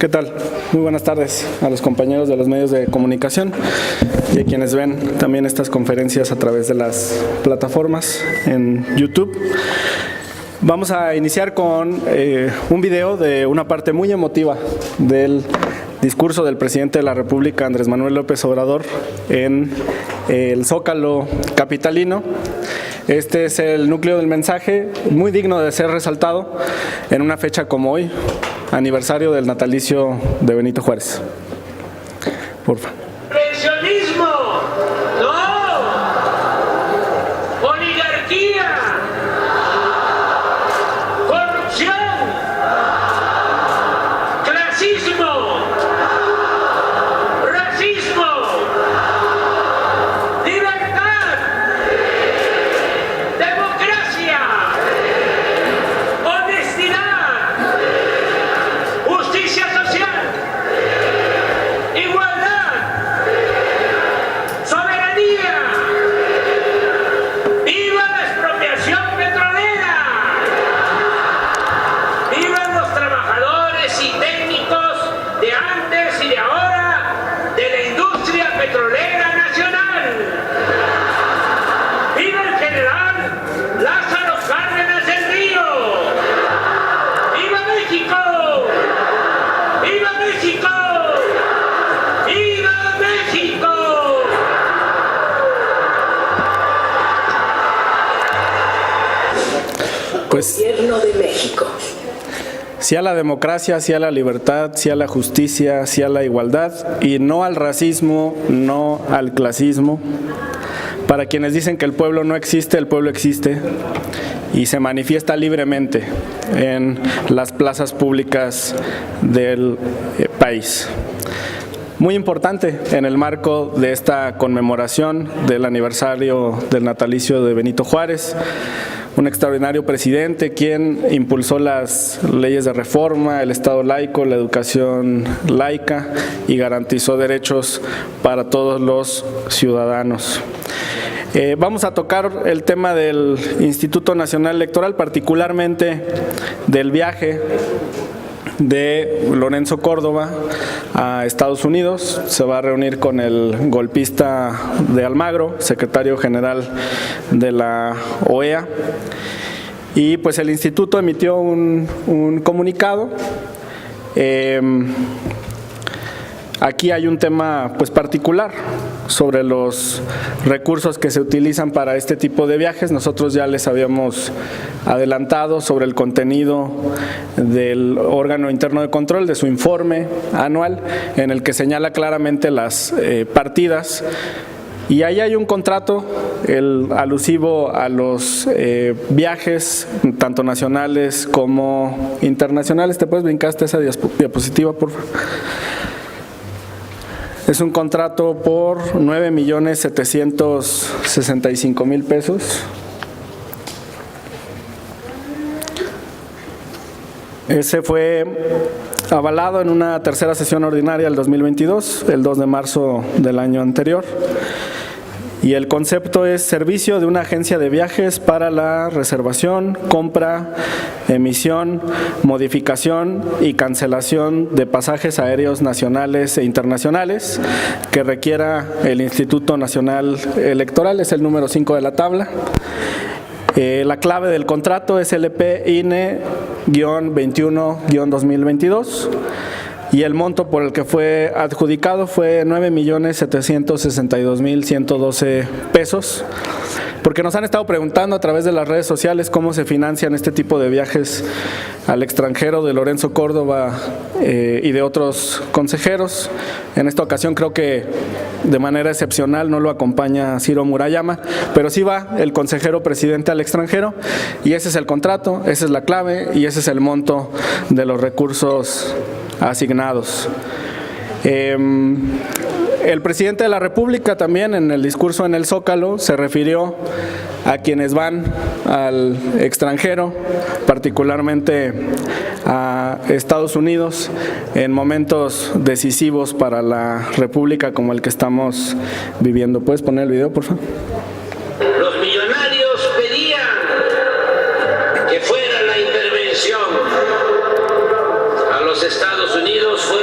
¿Qué tal? Muy buenas tardes a los compañeros de los medios de comunicación y a quienes ven también estas conferencias a través de las plataformas en YouTube. Vamos a iniciar con un video de una parte muy emotiva del discurso del presidente de la República, Andrés Manuel López Obrador, en el Zócalo capitalino. Este es el núcleo del mensaje, muy digno de ser resaltado en una fecha como hoy, aniversario del natalicio de Benito Juárez. Por favor. ¡Pensionismo! ¡No! ¡Oligarquía! ¡Corrupción! ¡Clasismo! ¡Racismo! ¡Libertad! ¡Democracia! ¡Honestidad! ¡Justicia social! ¡Igualdad! ¡Soberanía! ¡Viva la expropiación petrolera! ¡Vivan los trabajadores y técnicos de antes y de ahora de la industria petrolera nacional! ¡Viva el general Lázaro Cárdenas del Río! ¡Viva México! ¡Viva México! ¡Viva México! Pues Gobierno de México. sí a la democracia, sí a la libertad, sí a la justicia, sí a la igualdad y no al racismo, no al clasismo. Para quienes dicen que el pueblo no existe, el pueblo existe y se manifiesta libremente en las plazas públicas del país. Muy importante en el marco de esta conmemoración del aniversario del natalicio de Benito Juárez, un extraordinario presidente quien impulsó las leyes de reforma, el Estado laico, la educación laica y garantizó derechos para todos los ciudadanos. Vamos a tocar el tema del Instituto Nacional Electoral, particularmente del viaje de Lorenzo Córdoba a Estados Unidos. Se va a reunir con el golpista de Almagro, secretario general de la OEA, y pues el instituto emitió un comunicado. Aquí hay un tema pues particular sobre los recursos que se utilizan para este tipo de viajes. Nosotros ya les habíamos adelantado sobre el contenido del órgano interno de control, de su informe anual, en el que señala claramente las partidas. Y ahí hay un contrato, el alusivo a los viajes, tanto nacionales como internacionales. ¿Te puedes brincar hasta esa diapositiva, por favor? Es un contrato por 9,765,000 pesos. Ese fue avalado en una tercera sesión ordinaria del 2022, el 2 de marzo del año anterior. Y el concepto es servicio de una agencia de viajes para la reservación, compra, emisión, modificación y cancelación de pasajes aéreos nacionales e internacionales que requiera el Instituto Nacional Electoral, es el número 5 de la tabla. La clave del contrato es LP-INE-21-2022. Y el monto por el que fue adjudicado fue 9,762,112 pesos. Porque nos han estado preguntando a través de las redes sociales cómo se financian este tipo de viajes al extranjero de Lorenzo Córdoba y de otros consejeros. En esta ocasión creo que de manera excepcional no lo acompaña Ciro Murayama, pero sí va el consejero presidente al extranjero y ese es el contrato, esa es la clave y ese es el monto de los recursos asignados. El presidente de la República también en el discurso en el Zócalo se refirió a quienes van al extranjero, particularmente a Estados Unidos, en momentos decisivos para la República como el que estamos viviendo. ¿Puedes poner el video, por favor? Los millonarios pedían que fuera la intervención a los Estados Unidos, fue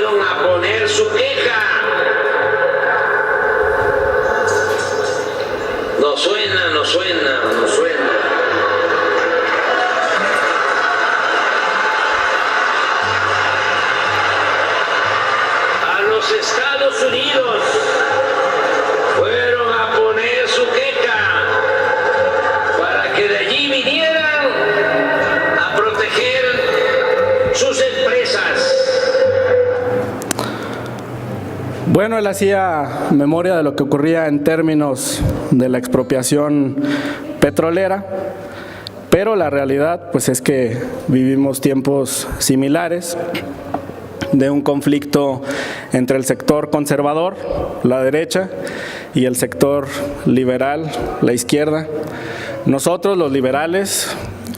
los Estados Unidos fueron a poner su queca para que de allí vinieran a proteger sus empresas. Bueno, él hacía memoria de lo que ocurría en términos de la expropiación petrolera, pero la realidad pues es que vivimos tiempos similares de un conflicto entre el sector conservador, la derecha, y el sector liberal, la izquierda. Nosotros, los liberales,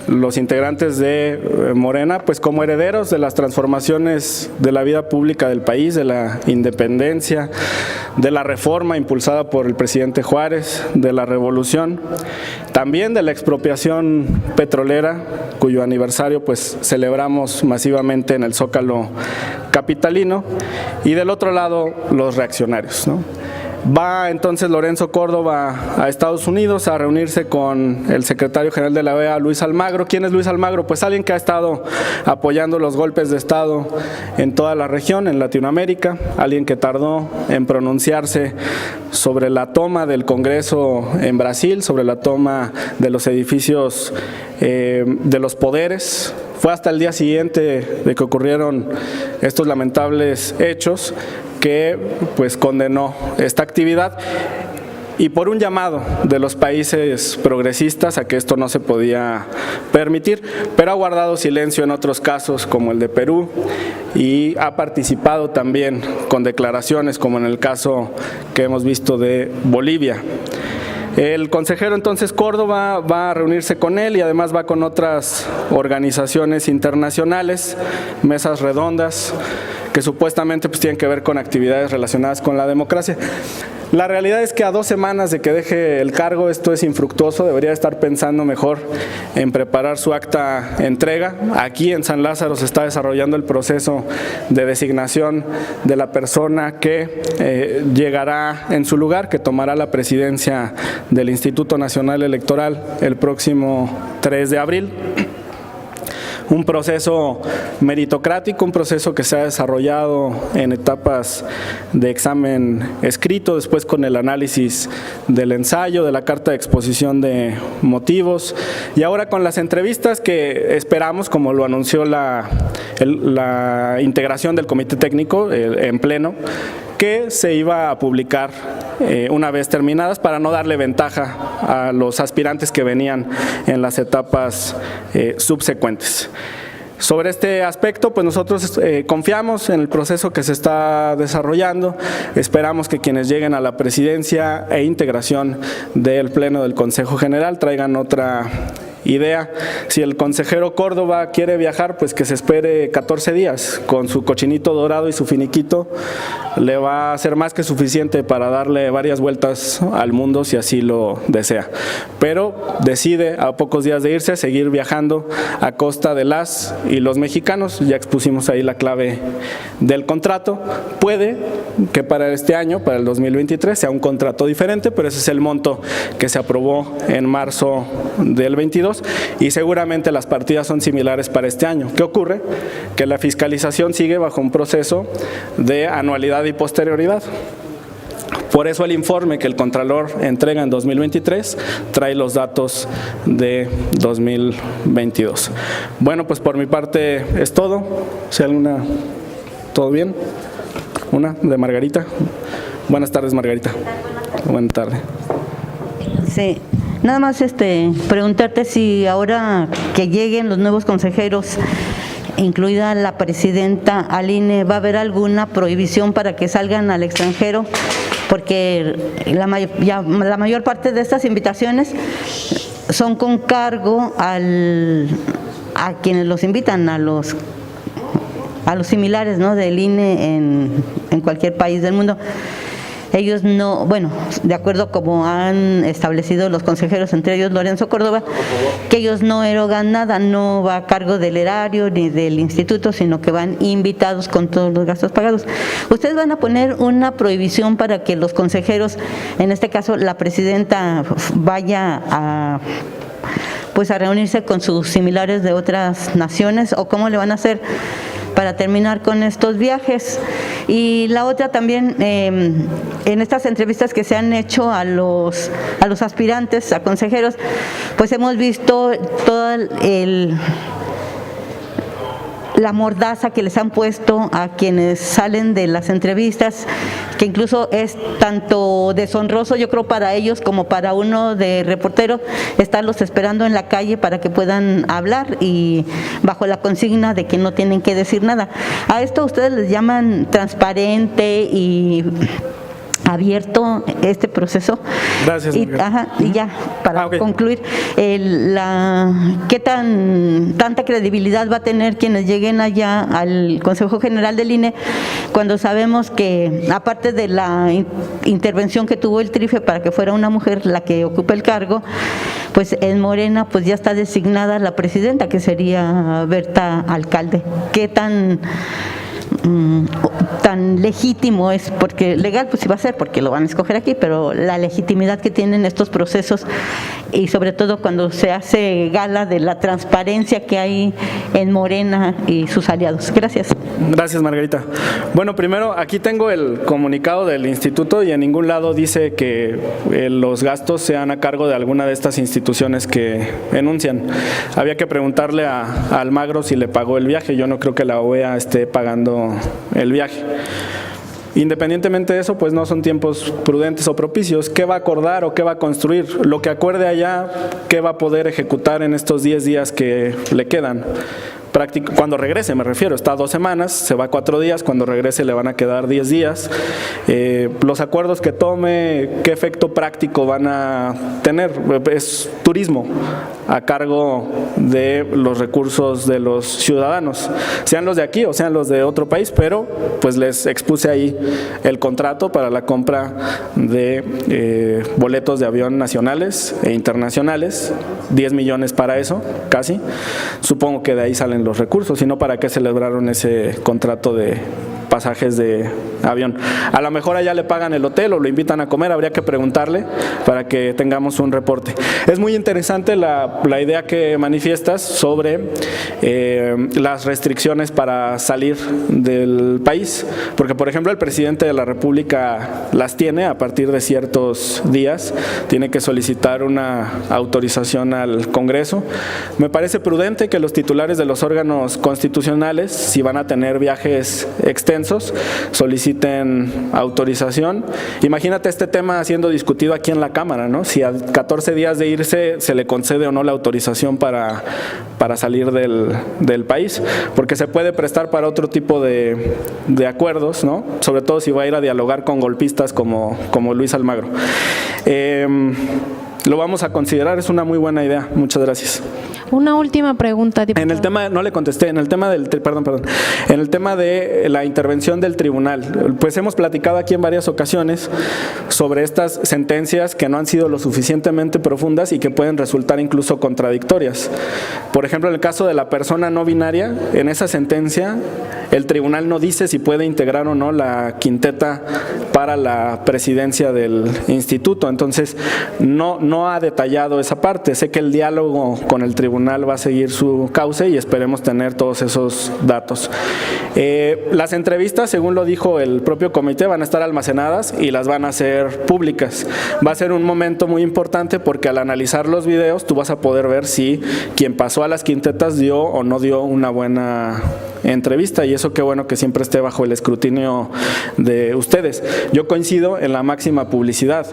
los integrantes de Morena, pues como herederos de las transformaciones de la vida pública del país, de la independencia, de la reforma impulsada por el presidente Juárez, de la revolución, también de la expropiación petrolera, cuyo aniversario pues celebramos masivamente en el Zócalo capitalino, y del otro lado los reaccionarios, ¿no? Va entonces Lorenzo Córdoba a Estados Unidos a reunirse con el secretario general de la OEA, Luis Almagro. ¿Quién es Luis Almagro? Pues alguien que ha estado apoyando los golpes de Estado en toda la región, en Latinoamérica, alguien que tardó en pronunciarse sobre la toma del Congreso en Brasil, sobre la toma de los edificios de los poderes. Fue hasta el día siguiente de que ocurrieron estos lamentables hechos que pues condenó esta actividad, y por un llamado de los países progresistas a que esto no se podía permitir, pero ha guardado silencio en otros casos como el de Perú, y ha participado también con declaraciones como en el caso que hemos visto de Bolivia. El consejero entonces Córdoba va a reunirse con él y además va con otras organizaciones internacionales, mesas redondas, que supuestamente pues tienen que ver con actividades relacionadas con la democracia. La realidad es que a 2 semanas de que deje el cargo esto es infructuoso. Debería estar pensando mejor en preparar su acta entrega. Aquí en San Lázaro se está desarrollando el proceso de designación de la persona que llegará en su lugar, que tomará la presidencia del Instituto Nacional Electoral el próximo 3 de abril. Un proceso meritocrático, un proceso que se ha desarrollado en etapas de examen escrito, después con el análisis del ensayo, de la carta de exposición de motivos, y ahora con las entrevistas que esperamos, como lo anunció la integración del comité técnico en pleno, que se iba a publicar una vez terminadas para no darle ventaja a los aspirantes que venían en las etapas subsecuentes. Sobre este aspecto, pues nosotros confiamos en el proceso que se está desarrollando, esperamos que quienes lleguen a la presidencia e integración del Pleno del Consejo General traigan otra idea. Si el consejero Córdoba quiere viajar, pues que se espere 14 días, con su cochinito dorado y su finiquito le va a ser más que suficiente para darle varias vueltas al mundo si así lo desea, pero decide a pocos días de irse seguir viajando a costa de las y los mexicanos. Ya expusimos ahí la clave del contrato. Puede que para este año, para el 2023, sea un contrato diferente, pero ese es el monto que se aprobó en marzo del 22, y seguramente las partidas son similares para este año. ¿Qué ocurre? Que la fiscalización sigue bajo un proceso de anualidad y posterioridad. Por eso el informe que el Contralor entrega en 2023 trae los datos de 2022. Bueno, pues por mi parte es todo. Si alguna, ¿todo bien? Una de Margarita. Buenas tardes, Margarita. Buenas tardes. Sí, nada más preguntarte si ahora que lleguen los nuevos consejeros, incluida la presidenta al INE, ¿va a haber alguna prohibición para que salgan al extranjero? Porque la mayor parte de estas invitaciones son con cargo a quienes los invitan, a los similares, ¿no?, del INE en cualquier país del mundo. Ellos no, bueno, de acuerdo como han establecido los consejeros, entre ellos Lorenzo Córdoba, que ellos no erogan nada, no va a cargo del erario ni del instituto, sino que van invitados con todos los gastos pagados. ¿Ustedes van a poner una prohibición para que los consejeros, en este caso la presidenta, vaya a reunirse con sus similares de otras naciones, o cómo le van a hacer para terminar con estos viajes. Y la otra también, en estas entrevistas que se han hecho a los aspirantes, a consejeros, pues hemos visto toda la mordaza que les han puesto a quienes salen de las entrevistas, que incluso es tanto deshonroso, yo creo, para ellos como para uno de reportero, estarlos esperando en la calle para que puedan hablar y bajo la consigna de que no tienen que decir nada. A esto ustedes les llaman transparente y abierto este proceso. Gracias. Y ya, para concluir, ¿qué tanta credibilidad va a tener quienes lleguen allá al Consejo General del INE cuando sabemos que, aparte de la intervención que tuvo el TRIFE para que fuera una mujer la que ocupe el cargo, pues en Morena pues ya está designada la presidenta, que sería Berta Alcalde? ¿Qué tan legítimo es? Porque legal pues sí va a ser, porque lo van a escoger aquí, pero la legitimidad que tienen estos procesos, y sobre todo cuando se hace gala de la transparencia que hay en Morena y sus aliados. Gracias. Gracias, Margarita. Bueno, primero, aquí tengo el comunicado del instituto y en ningún lado dice que los gastos sean a cargo de alguna de estas instituciones que enuncian. Había que preguntarle a Almagro si le pagó el viaje. Yo no creo que la OEA esté pagando el viaje. Independientemente de eso, pues no son tiempos prudentes o propicios. ¿Qué va a acordar o qué va a construir? Lo que acuerde allá, ¿qué va a poder ejecutar en estos 10 días que le quedan? Cuando regrese, me refiero, está 2 semanas, se va 4 días, cuando regrese le van a quedar 10 días. Los acuerdos que tome, ¿qué efecto práctico van a tener? Es turismo a cargo de los recursos de los ciudadanos, sean los de aquí o sean los de otro país, pero pues les expuse ahí el contrato para la compra de boletos de avión nacionales e internacionales, 10 millones para eso, casi. Supongo que de ahí salen los recursos, si no, ¿para qué celebraron ese contrato de pasajes de avión? A lo mejor allá le pagan el hotel o lo invitan a comer, habría que preguntarle para que tengamos un reporte. Es muy interesante la idea que manifiestas sobre las restricciones para salir del país, porque por ejemplo el presidente de la República las tiene a partir de ciertos días, tiene que solicitar una autorización al Congreso. Me parece prudente que los titulares de los órganos constitucionales, si van a tener viajes extensos, soliciten autorización. Imagínate este tema siendo discutido aquí en la Cámara, ¿no? Si a 14 días de irse se le concede o no la autorización para salir del país, porque se puede prestar para otro tipo de acuerdos, ¿no? Sobre todo si va a ir a dialogar con golpistas como Luis Almagro. Lo vamos a considerar, es una muy buena idea. Muchas gracias. Una última pregunta, diputado. En el tema, no le contesté, en el tema del, en el tema de la intervención del tribunal, pues hemos platicado aquí en varias ocasiones sobre estas sentencias que no han sido lo suficientemente profundas y que pueden resultar incluso contradictorias. Por ejemplo, en el caso de la persona no binaria, en esa sentencia el tribunal no dice si puede integrar o no la quinteta para la presidencia del instituto, entonces no ha detallado esa parte. Sé que el diálogo con el tribunal va a seguir su cauce y esperemos tener todos esos datos. Las entrevistas, según lo dijo el propio comité, van a estar almacenadas y las van a hacer públicas. Va a ser un momento muy importante porque al analizar los videos tú vas a poder ver si quien pasó a las quintetas dio o no dio una buena entrevista, y eso qué bueno que siempre esté bajo el escrutinio de ustedes. Yo coincido en la máxima publicidad.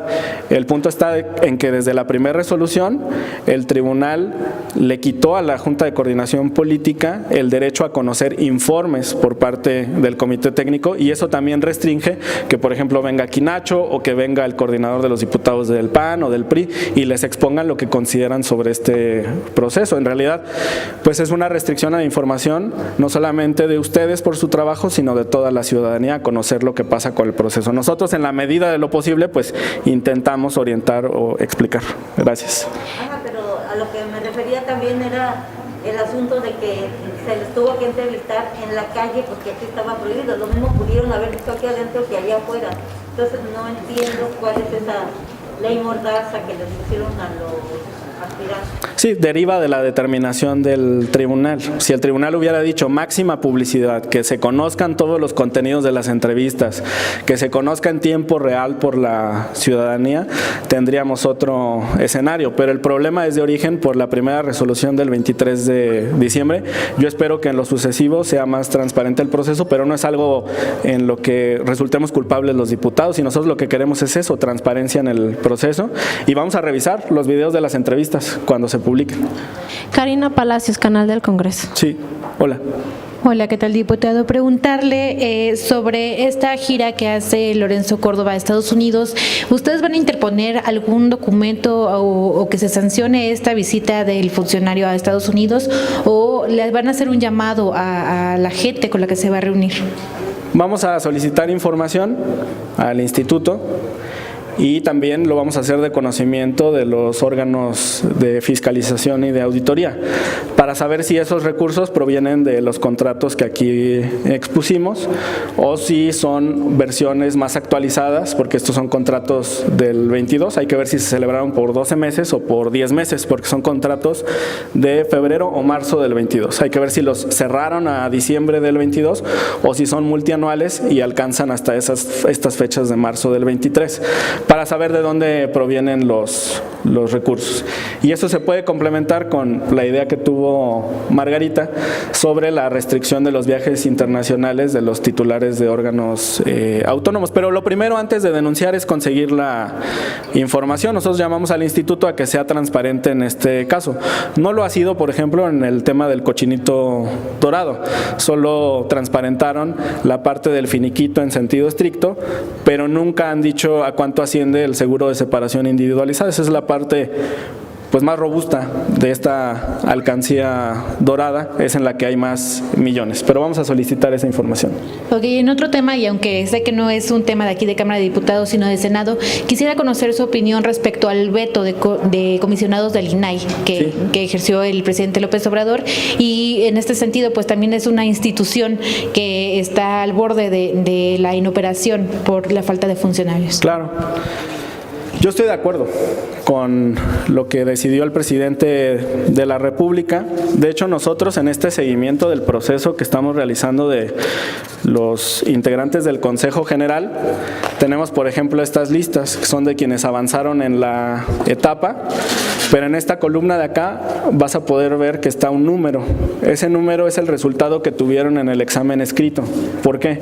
El punto está en que desde la primera resolución el tribunal le quitó a la Junta de Coordinación Política el derecho a conocer informes por parte del Comité Técnico, y eso también restringe que, por ejemplo, venga aquí Nacho o que venga el coordinador de los diputados del PAN o del PRI y les expongan lo que consideran sobre este proceso. En realidad, pues es una restricción a la información, no solamente de ustedes por su trabajo, sino de toda la ciudadanía a conocer lo que pasa con el proceso. Nosotros, en la medida de lo posible, pues intentamos orientar o explicar. Gracias. Pero a lo que me refería también era el asunto de que se les tuvo que entrevistar en la calle porque aquí estaba prohibido. Lo mismo pudieron haber visto aquí adentro que allá afuera. Entonces no entiendo cuál es esa ley mordaza que les pusieron a Sí, deriva de la determinación del tribunal. Si el tribunal hubiera dicho máxima publicidad, que se conozcan todos los contenidos de las entrevistas, que se conozca en tiempo real por la ciudadanía, tendríamos otro escenario. Pero el problema es de origen por la primera resolución del 23 de diciembre. Yo espero que en lo sucesivo sea más transparente el proceso, pero no es algo en lo que resultemos culpables los diputados, y nosotros lo que queremos es eso, transparencia en el proceso, y vamos a revisar los videos de las entrevistas cuando se publiquen. Karina Palacios, Canal del Congreso. Sí, hola. Hola, ¿qué tal, diputado? Preguntarle sobre esta gira que hace Lorenzo Córdoba a Estados Unidos. ¿Ustedes van a interponer algún documento o que se sancione esta visita del funcionario a Estados Unidos, o les van a hacer un llamado a la gente con la que se va a reunir? Vamos a solicitar información al instituto y también lo vamos a hacer de conocimiento de los órganos de fiscalización y de auditoría para saber si esos recursos provienen de los contratos que aquí expusimos o si son versiones más actualizadas, porque estos son contratos del 22, hay que ver si se celebraron por 12 meses o por 10 meses, porque son contratos de febrero o marzo del 22, hay que ver si los cerraron a diciembre del 22 o si son multianuales y alcanzan hasta estas fechas de marzo del 23, para saber de dónde provienen los recursos. Y eso se puede complementar con la idea que tuvo Margarita sobre la restricción de los viajes internacionales de los titulares de órganos autónomos. Pero lo primero, antes de denunciar, es conseguir la información. Nosotros llamamos al instituto a que sea transparente en este caso. No lo ha sido, por ejemplo, en el tema del cochinito dorado. Solo transparentaron la parte del finiquito en sentido estricto, pero nunca han dicho a cuánto asciende el seguro de separación individualizada. Esa es la parte pues más robusta de esta alcancía dorada, es en la que hay más millones, pero vamos a solicitar esa información. Ok, en otro tema, y aunque sé que no es un tema de aquí de Cámara de Diputados, sino de Senado, quisiera conocer su opinión respecto al veto de comisionados del INAI que ejerció el presidente López Obrador, y en este sentido pues también es una institución que está al borde de la inoperación por la falta de funcionarios. Claro. Yo estoy de acuerdo con lo que decidió el presidente de la República. De hecho, nosotros en este seguimiento del proceso que estamos realizando de los integrantes del Consejo General, tenemos, por ejemplo, estas listas que son de quienes avanzaron en la etapa, pero en esta columna de acá vas a poder ver que está un número. Ese número es el resultado que tuvieron en el examen escrito. ¿Por qué?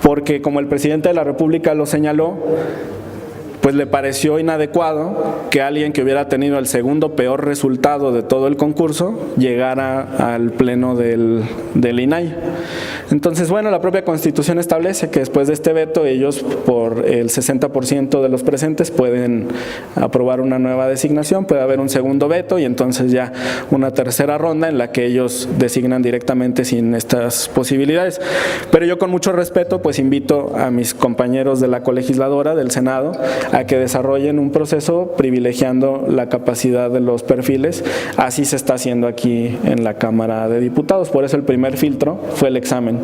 Porque como el presidente de la República lo señaló, pues le pareció inadecuado que alguien que hubiera tenido el segundo peor resultado de todo el concurso llegara al pleno del INAI. Entonces, bueno, la propia Constitución establece que después de este veto ellos, por el 60% de los presentes, pueden aprobar una nueva designación, puede haber un segundo veto y entonces ya una tercera ronda en la que ellos designan directamente sin estas posibilidades. Pero yo, con mucho respeto, pues invito a mis compañeros de la colegisladora del Senado a que desarrollen un proceso privilegiando la capacidad de los perfiles. Así se está haciendo aquí en la Cámara de Diputados. Por eso el primer filtro fue el examen.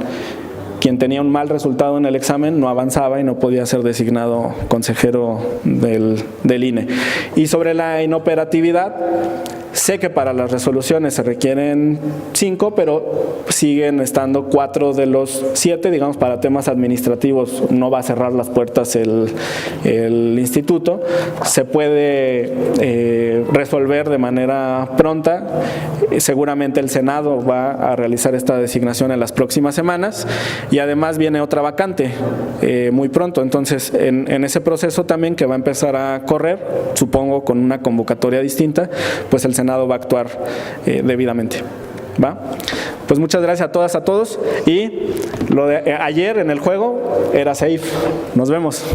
Quien tenía un mal resultado en el examen no avanzaba y no podía ser designado consejero del INE. Y sobre la inoperatividad, sé que para las resoluciones se requieren 5, pero siguen estando 4 de los 7, digamos, para temas administrativos no va a cerrar las puertas el instituto, se puede resolver de manera pronta. Seguramente el Senado va a realizar esta designación en las próximas semanas y además viene otra vacante muy pronto, entonces en ese proceso también que va a empezar a correr, supongo con una convocatoria distinta, pues el Senado va a actuar debidamente. ¿Va? Pues muchas gracias a todas, a todos, y lo de ayer en el juego era safe. Nos vemos.